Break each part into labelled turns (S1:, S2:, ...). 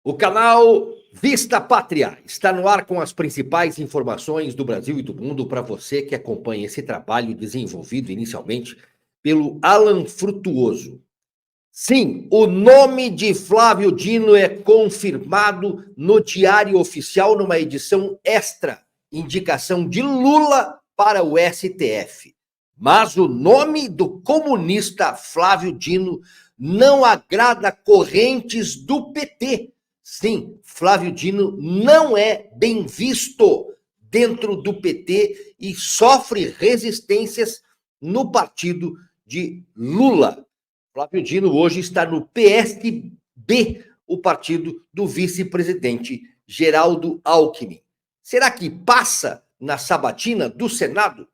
S1: O canal Vista Pátria está no ar com as principais informações do Brasil e do mundo para você que acompanha esse trabalho desenvolvido inicialmente pelo Alan Frutuoso. Sim, o nome de Flávio Dino é confirmado no Diário Oficial numa edição extra, indicação de Lula para o STF. Mas o nome do comunista Flávio Dino não agrada correntes do PT. Sim, Flávio Dino não é bem visto dentro do PT e sofre resistências no partido de Lula. Flávio Dino hoje está no PSB, o partido do vice-presidente Geraldo Alckmin. Será que passa na sabatina do Senado?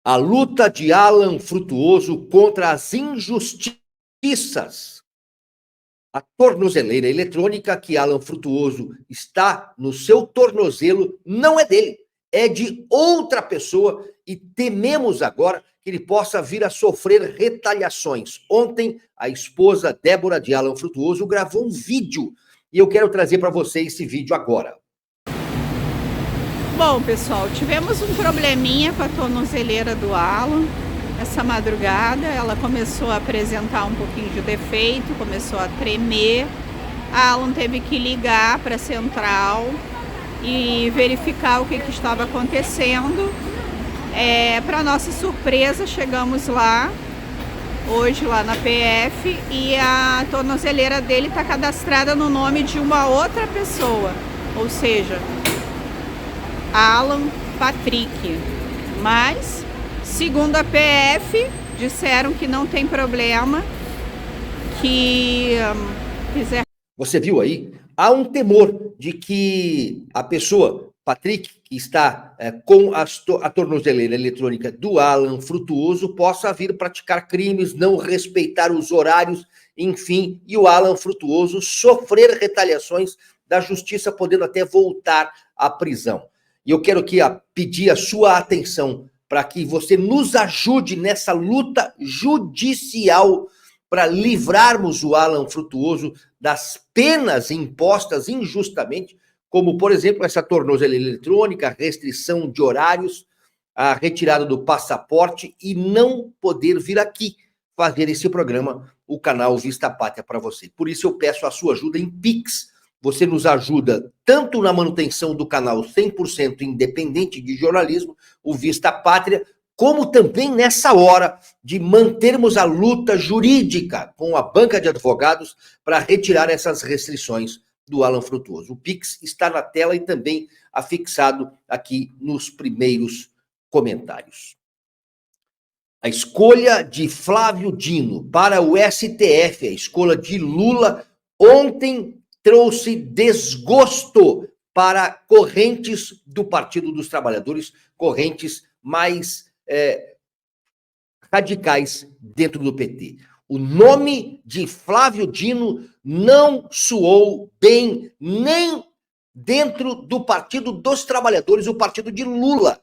S1: A luta de Alan Frutuoso contra as injustiças. A tornozeleira eletrônica que Alan Frutuoso está no seu tornozelo não é dele, é de outra pessoa e tememos agora que ele possa vir a sofrer retaliações. Ontem, a esposa Débora de Alan Frutuoso gravou um vídeo e eu quero trazer para vocês esse vídeo agora.
S2: Bom, pessoal, tivemos um probleminha com a tornozeleira do Alan. Essa madrugada ela começou a apresentar um pouquinho de defeito, começou a tremer. A Alan teve que ligar para a central e verificar o que estava acontecendo. Para nossa surpresa, chegamos lá, hoje lá na PF, e a tornozeleira dele está cadastrada no nome de uma outra pessoa, ou seja, Alan Patrick. Mas, segundo a PF, disseram que não tem problema, que quiser...
S1: Você viu aí? Há um temor de que a pessoa, Patrick, que está com a tornozeleira eletrônica do Alan Frutuoso, possa vir praticar crimes, não respeitar os horários, enfim, e o Alan Frutuoso sofrer retaliações da justiça, podendo até voltar à prisão. E eu quero aqui pedir a sua atenção para que você nos ajude nessa luta judicial para livrarmos o Alan Frutuoso das penas impostas injustamente, como, por exemplo, essa tornozeleira eletrônica, a restrição de horários, a retirada do passaporte e não poder vir aqui fazer esse programa, o canal Vista Pátria, para você. Por isso eu peço a sua ajuda em Pix. Você nos ajuda tanto na manutenção do canal 100% independente de jornalismo, o Vista Pátria, como também nessa hora de mantermos a luta jurídica com a banca de advogados para retirar essas restrições do Alan Frutuoso. O Pix está na tela e também afixado aqui nos primeiros comentários. A escolha de Flávio Dino para o STF, a escolha de Lula, ontem trouxe desgosto para correntes do Partido dos Trabalhadores, correntes mais radicais dentro do PT. O nome de Flávio Dino não soou bem nem dentro do Partido dos Trabalhadores, o partido de Lula.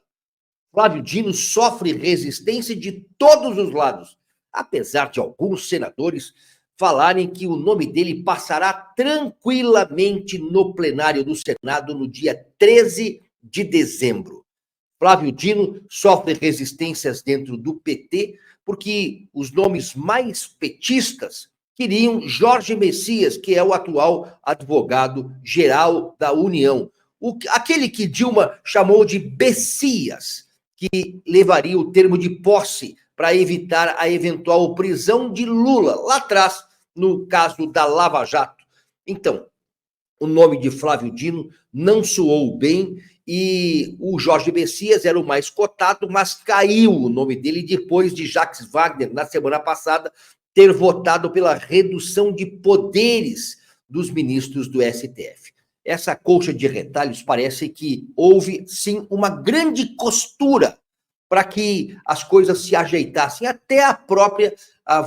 S1: Flávio Dino sofre resistência de todos os lados, apesar de alguns senadores falarem que o nome dele passará tranquilamente no plenário do Senado no dia 13 de dezembro. Flávio Dino sofre resistências dentro do PT porque os nomes mais petistas queriam Jorge Messias, que é o atual advogado-geral da União. Aquele que Dilma chamou de Bessias, que levaria o termo de posse para evitar a eventual prisão de Lula, lá atrás, no caso da Lava Jato. Então, o nome de Flávio Dino não soou bem e o Jorge Messias era o mais cotado, mas caiu o nome dele depois de Jacques Wagner, na semana passada, ter votado pela redução de poderes dos ministros do STF. Essa colcha de retalhos parece que houve, sim, uma grande costura para que as coisas se ajeitassem, até a própria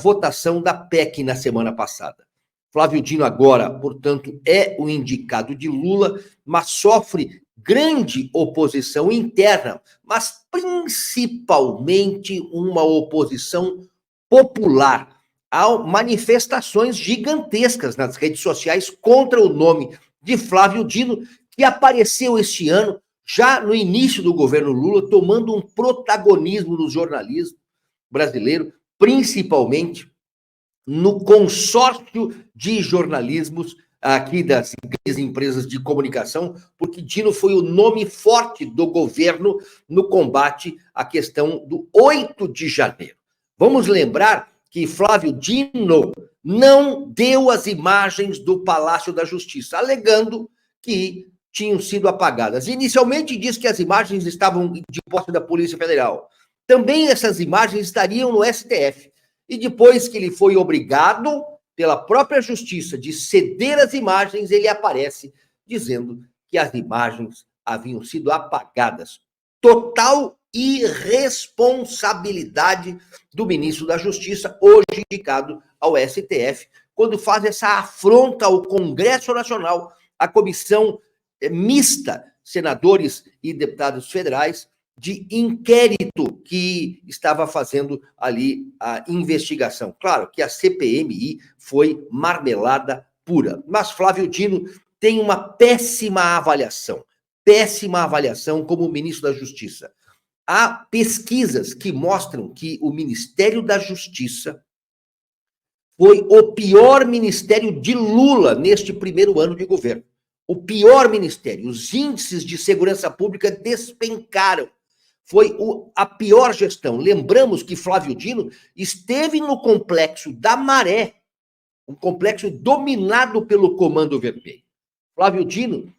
S1: votação da PEC na semana passada. Flávio Dino agora, portanto, é o indicado de Lula, mas sofre grande oposição interna, mas principalmente uma oposição popular. há manifestações gigantescas nas redes sociais contra o nome de Flávio Dino, que apareceu este ano, já no início do governo Lula, tomando um protagonismo no jornalismo brasileiro, principalmente no consórcio de jornalismos aqui das grandes empresas de comunicação, porque Dino foi o nome forte do governo no combate à questão do 8 de janeiro. Vamos lembrar que Flávio Dino não deu as imagens do Palácio da Justiça, alegando que tinham sido apagadas. Inicialmente diz que as imagens estavam de posse da Polícia Federal. Também essas imagens estariam no STF. E depois que ele foi obrigado pela própria justiça de ceder as imagens, ele aparece dizendo que as imagens haviam sido apagadas. Total irresponsabilidade do ministro da Justiça, hoje indicado ao STF, quando faz essa afronta ao Congresso Nacional, à comissão mista, senadores e deputados federais, de inquérito que estava fazendo ali a investigação. Claro que a CPMI foi marmelada pura, mas Flávio Dino tem uma péssima avaliação como ministro da Justiça. Há pesquisas que mostram que o Ministério da Justiça foi o pior ministério de Lula neste primeiro ano de governo. O pior ministério. Os índices de segurança pública despencaram. Foi a pior gestão. Lembramos que Flávio Dino esteve no Complexo da Maré, um complexo dominado pelo Comando Vermelho. Flávio Dino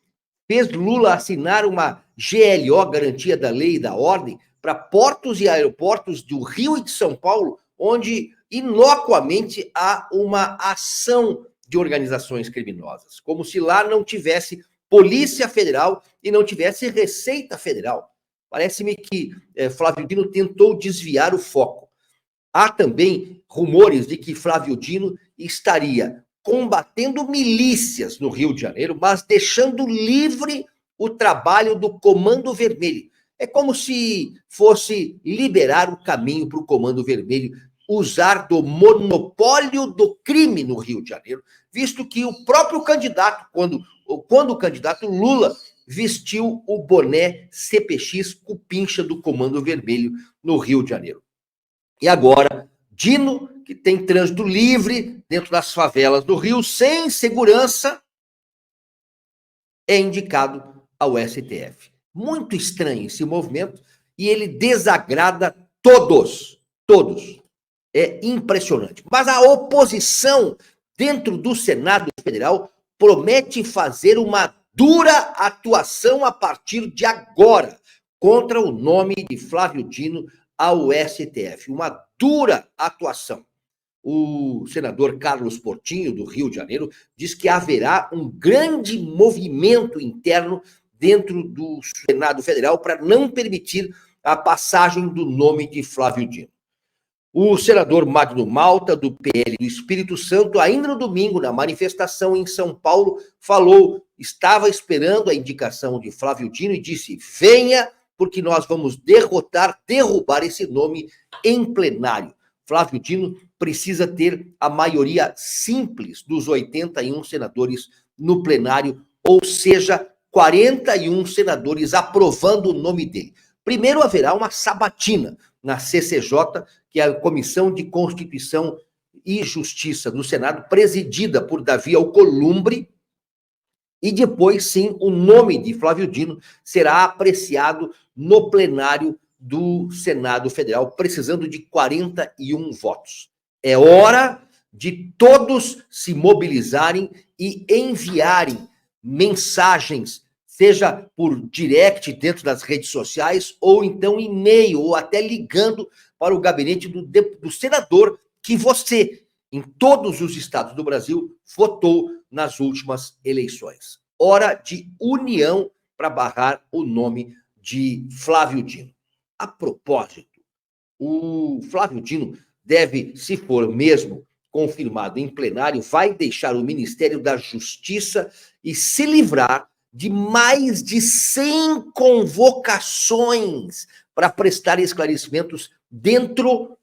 S1: fez Lula assinar uma GLO, Garantia da Lei e da Ordem, para portos e aeroportos do Rio e de São Paulo, onde inocuamente há uma ação de organizações criminosas, como se lá não tivesse Polícia Federal e não tivesse Receita Federal. Parece-me que Flávio Dino tentou desviar o foco. Há também rumores de que Flávio Dino estaria combatendo milícias no Rio de Janeiro, mas deixando livre o trabalho do Comando Vermelho. É como se fosse liberar o caminho para o Comando Vermelho usar do monopólio do crime no Rio de Janeiro, visto que o próprio candidato, quando o candidato Lula vestiu o boné CPX cupincha do Comando Vermelho no Rio de Janeiro. E agora, Dino, que tem trânsito livre dentro das favelas do Rio, sem segurança, é indicado ao STF. Muito estranho esse movimento e ele desagrada todos. É impressionante. Mas a oposição dentro do Senado Federal promete fazer uma dura atuação a partir de agora contra o nome de Flávio Dino ao STF. Uma dura atuação. O senador Carlos Portinho, do Rio de Janeiro, diz que haverá um grande movimento interno dentro do Senado Federal para não permitir a passagem do nome de Flávio Dino. O senador Magno Malta, do PL do Espírito Santo, ainda no domingo, na manifestação em São Paulo, estava esperando a indicação de Flávio Dino e disse: venha, porque nós vamos derrubar esse nome em plenário. Flávio Dino precisa ter a maioria simples dos 81 senadores no plenário, ou seja, 41 senadores aprovando o nome dele. Primeiro haverá uma sabatina na CCJ, que é a Comissão de Constituição e Justiça do Senado, presidida por Davi Alcolumbre, e depois, sim, o nome de Flávio Dino será apreciado no plenário do Senado Federal, precisando de 41 votos. É hora de todos se mobilizarem e enviarem mensagens, seja por direct dentro das redes sociais, ou então e-mail, ou até ligando para o gabinete do senador que você, em todos os estados do Brasil, votou nas últimas eleições. Hora de união para barrar o nome de Flávio Dino. A propósito, o Flávio Dino deve, se for mesmo confirmado em plenário, vai deixar o Ministério da Justiça e se livrar de mais de 100 convocações para prestar esclarecimentos dentro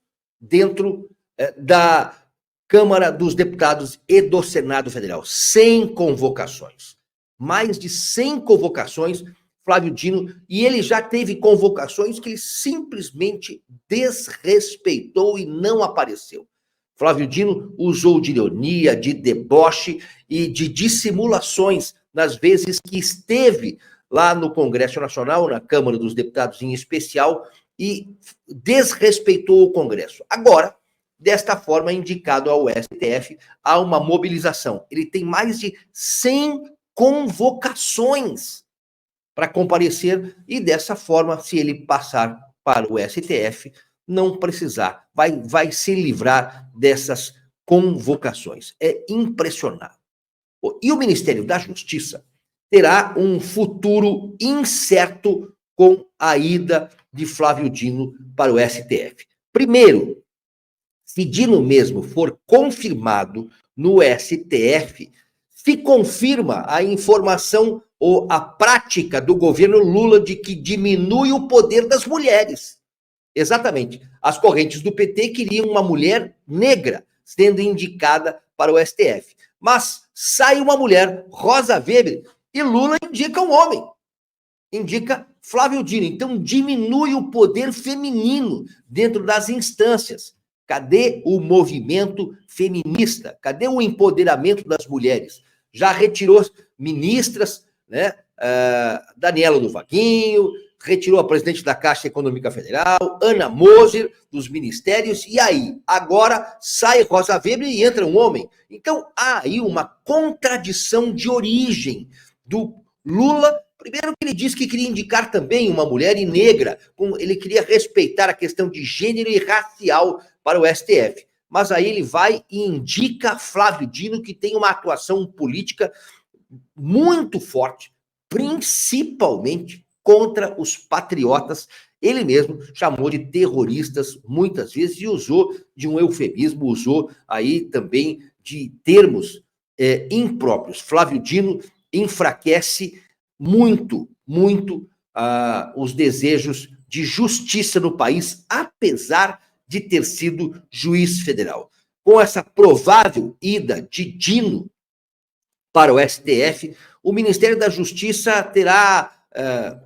S1: Câmara dos Deputados e do Senado Federal. 100 convocações. Mais de 100 convocações, Flávio Dino, e ele já teve convocações que ele simplesmente desrespeitou e não apareceu. Flávio Dino usou de ironia, de deboche e de dissimulações nas vezes que esteve lá no Congresso Nacional, na Câmara dos Deputados em especial, e desrespeitou o Congresso. Agora, desta forma, indicado ao STF, há uma mobilização. Ele tem mais de 100 convocações para comparecer e, dessa forma, se ele passar para o STF, não precisar, vai se livrar dessas convocações. É impressionável. E o Ministério da Justiça terá um futuro incerto com a ida de Flávio Dino para o STF. Primeiro, se Dino mesmo for confirmado no STF, se confirma a informação ou a prática do governo Lula de que diminui o poder das mulheres. Exatamente. As correntes do PT queriam uma mulher negra sendo indicada para o STF. Mas sai uma mulher, Rosa Weber, e Lula indica um homem. Indica Flávio Dino. Então diminui o poder feminino dentro das instâncias. Cadê o movimento feminista? Cadê o empoderamento das mulheres? Já retirou ministras, né? Daniela do Vaguinho, retirou a presidente da Caixa Econômica Federal, Ana Moser, dos ministérios, e aí? Agora sai Rosa Weber e entra um homem. Então há aí uma contradição de origem do Lula. Primeiro que ele disse que queria indicar também uma mulher e negra, ele queria respeitar a questão de gênero e racial para o STF. Mas aí ele vai e indica Flávio Dino, que tem uma atuação política muito forte, principalmente contra os patriotas. Ele mesmo chamou de terroristas muitas vezes e usou de um eufemismo, usou aí também de termos impróprios. Flávio Dino enfraquece muito os desejos de justiça no país, apesar de ter sido juiz federal. Com essa provável ida de Dino para o STF, o Ministério da Justiça terá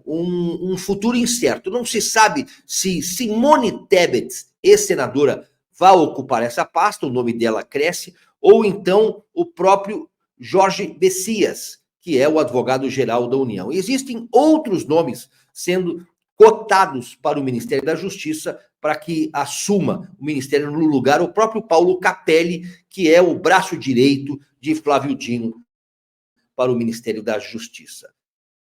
S1: um futuro incerto. Não se sabe se Simone Tebet, ex-senadora, vai ocupar essa pasta, o nome dela cresce, ou então o próprio Jorge Messias, que é o advogado-geral da União. Existem outros nomes sendo cotados para o Ministério da Justiça para que assuma o Ministério no lugar o próprio Paulo Capelli, que é o braço direito de Flávio Dino para o Ministério da Justiça.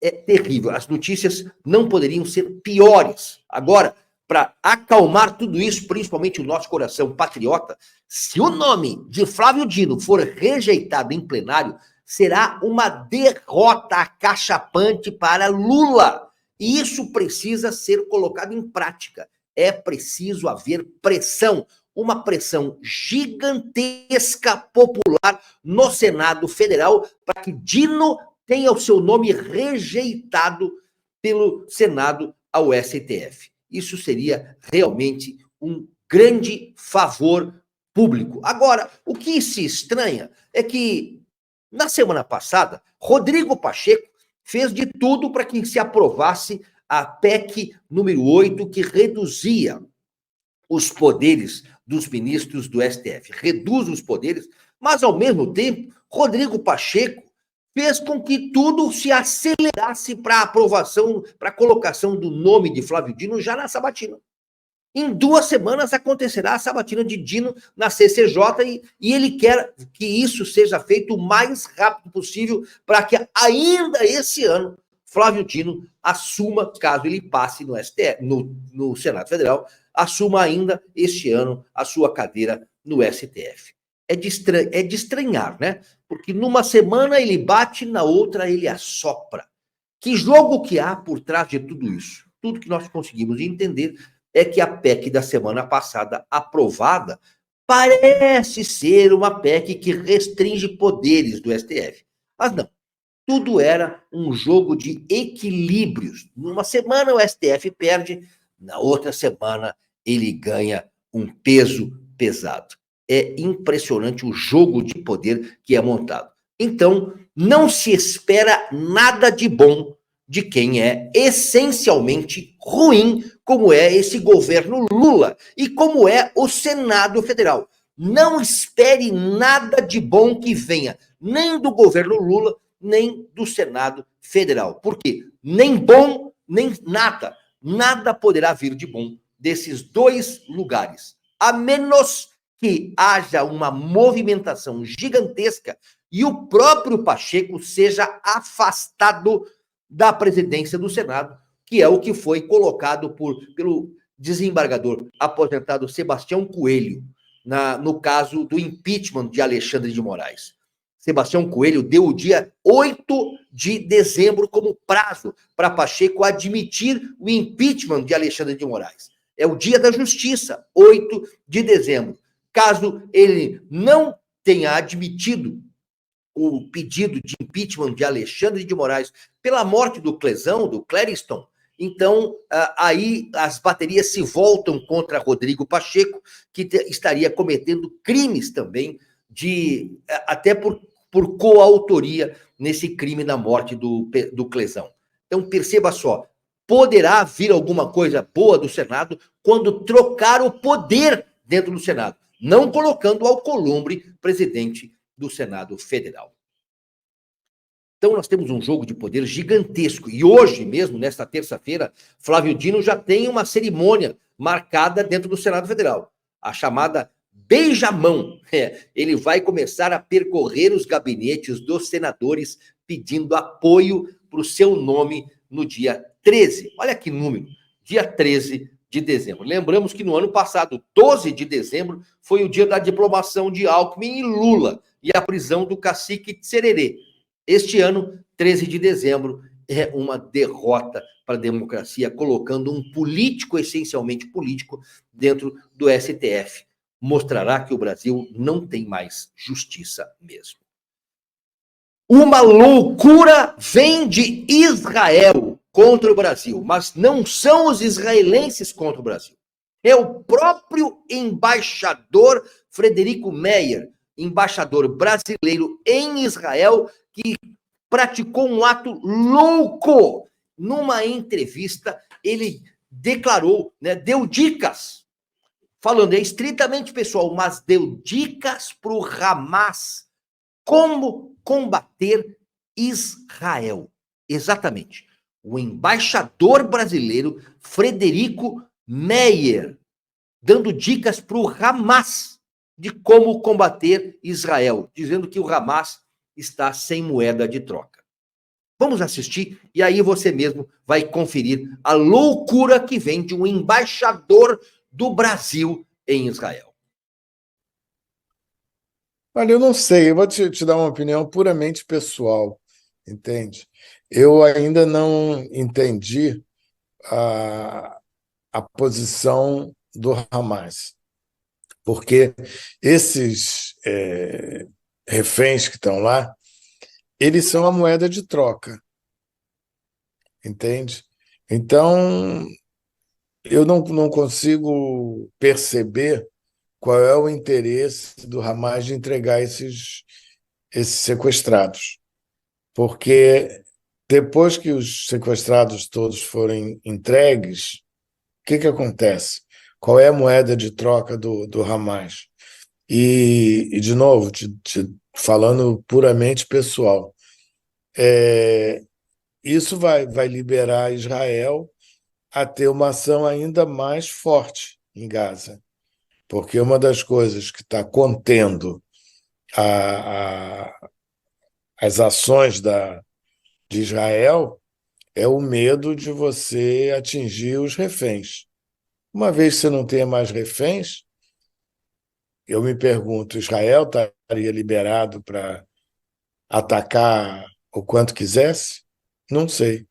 S1: É terrível, as notícias não poderiam ser piores. Agora, para acalmar tudo isso, principalmente o nosso coração patriota, se o nome de Flávio Dino for rejeitado em plenário, será uma derrota acachapante para Lula. E isso precisa ser colocado em prática. É preciso haver pressão, uma pressão gigantesca popular no Senado Federal para que Dino tenha o seu nome rejeitado pelo Senado ao STF. Isso seria realmente um grande favor público. Agora, o que se estranha é que, na semana passada, Rodrigo Pacheco fez de tudo para que se aprovasse a PEC número 8, que reduzia os poderes dos ministros do STF. Reduz os poderes, mas, ao mesmo tempo, Rodrigo Pacheco fez com que tudo se acelerasse para a aprovação, para a colocação do nome de Flávio Dino já na sabatina. Em 2 semanas acontecerá a sabatina de Dino na CCJ e ele quer que isso seja feito o mais rápido possível para que ainda esse ano Flávio Dino assuma, caso ele passe no STF, no Senado Federal, assuma ainda este ano a sua cadeira no STF. É de estranhar, né? Porque numa semana ele bate, na outra ele assopra. Que jogo que há por trás de tudo isso? Tudo que nós conseguimos entender é que a PEC da semana passada aprovada parece ser uma PEC que restringe poderes do STF. Mas não. Tudo era um jogo de equilíbrios. Numa semana o STF perde, na outra semana ele ganha um peso pesado. É impressionante o jogo de poder que é montado. Então, não se espera nada de bom de quem é essencialmente ruim, como é esse governo Lula e como é o Senado Federal. Não espere nada de bom que venha, nem do governo Lula, nem do Senado Federal. Por quê? Nem bom, nem nada. Nada poderá vir de bom desses dois lugares, a menos que haja uma movimentação gigantesca e o próprio Pacheco seja afastado da presidência do Senado, que é o que foi colocado pelo desembargador aposentado Sebastião Coelho, no caso do impeachment de Alexandre de Moraes. Sebastião Coelho deu o dia 8 de dezembro como prazo para Pacheco admitir o impeachment de Alexandre de Moraes. É o dia da justiça, 8 de dezembro. Caso ele não tenha admitido o pedido de impeachment de Alexandre de Moraes pela morte do Clesão, do Clériston, então aí as baterias se voltam contra Rodrigo Pacheco, que estaria cometendo crimes também, até por coautoria nesse crime da morte do Clesão. Então perceba só, poderá vir alguma coisa boa do Senado quando trocar o poder dentro do Senado, não colocando Alcolumbre presidente do Senado Federal. Então, nós temos um jogo de poder gigantesco. E hoje mesmo, nesta terça-feira, Flávio Dino já tem uma cerimônia marcada dentro do Senado Federal, a chamada beijamão. Ele vai começar a percorrer os gabinetes dos senadores pedindo apoio para o seu nome no dia 13. Olha que número, dia 13 de dezembro. Lembramos que no ano passado, 12 de dezembro, foi o dia da diplomação de Alckmin e Lula e a prisão do cacique Tsererê. Este ano, 13 de dezembro, é uma derrota para a democracia, colocando um político, essencialmente político, dentro do STF. Mostrará que o Brasil não tem mais justiça mesmo. Uma loucura vem de Israel contra o Brasil, mas não são os israelenses contra o Brasil. É o próprio embaixador Frederico Meyer, embaixador brasileiro em Israel, que praticou um ato louco. Numa entrevista, ele declarou, deu dicas, falando, é estritamente pessoal, mas deu dicas para o Hamas como combater Israel. Exatamente. O embaixador brasileiro, Frederico Meyer, dando dicas para o Hamas de como combater Israel, dizendo que o Hamas está sem moeda de troca. Vamos assistir e aí você mesmo vai conferir a loucura que vem de um embaixador do Brasil em Israel.
S3: Olha, eu não sei, eu vou te dar uma opinião puramente pessoal, entende? Eu ainda não entendi a posição do Hamas, porque esses reféns que estão lá, eles são a moeda de troca, entende? Então, eu não consigo perceber qual é o interesse do Hamas de entregar esses sequestrados, porque depois que os sequestrados todos forem entregues, o que acontece? Qual é a moeda de troca do Hamas? E de novo, falando puramente pessoal, isso vai liberar Israel a ter uma ação ainda mais forte em Gaza, porque uma das coisas que está contendo as ações de Israel é o medo de você atingir os reféns. Uma vez que você não tenha mais reféns, eu me pergunto, Israel estaria liberado para atacar o quanto quisesse? Não sei.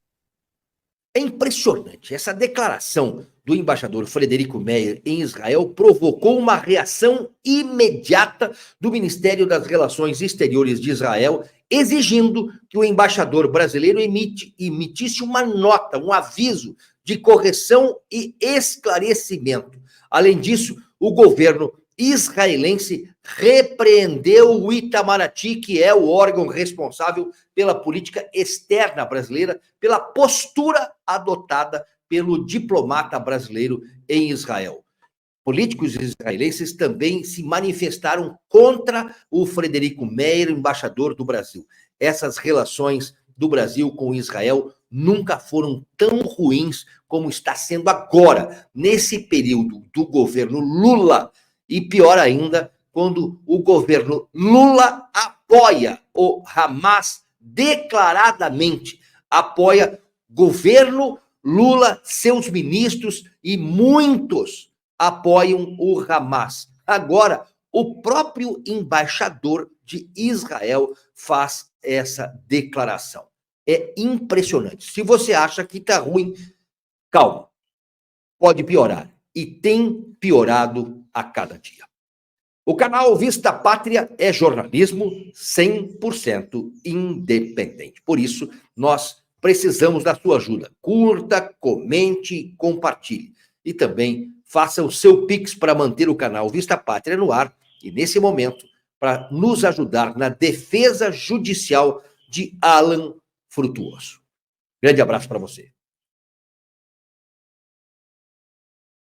S1: É impressionante. Essa declaração do embaixador Frederico Meyer em Israel provocou uma reação imediata do Ministério das Relações Exteriores de Israel, exigindo que o embaixador brasileiro emitisse uma nota, um aviso de correção e esclarecimento. Além disso, o governo israelense repreendeu o Itamaraty, que é o órgão responsável pela política externa brasileira, pela postura adotada pelo diplomata brasileiro em Israel. Políticos israelenses também se manifestaram contra o Frederico Meyer, embaixador do Brasil. Essas relações do Brasil com Israel nunca foram tão ruins como está sendo agora, nesse período do governo Lula, e pior ainda, quando o governo Lula apoia o Hamas declaradamente, apoia governo Lula, seus ministros e muitos apoiam o Hamas. Agora, o próprio embaixador de Israel faz essa declaração. É impressionante. Se você acha que está ruim, calma. Pode piorar. E tem piorado a cada dia. O canal Vista Pátria é jornalismo 100% independente. Por isso, nós precisamos da sua ajuda. Curta, comente e compartilhe. E também faça o seu Pix para manter o canal Vista Pátria no ar e, nesse momento, para nos ajudar na defesa judicial de Alan Frutuoso. Grande abraço para você.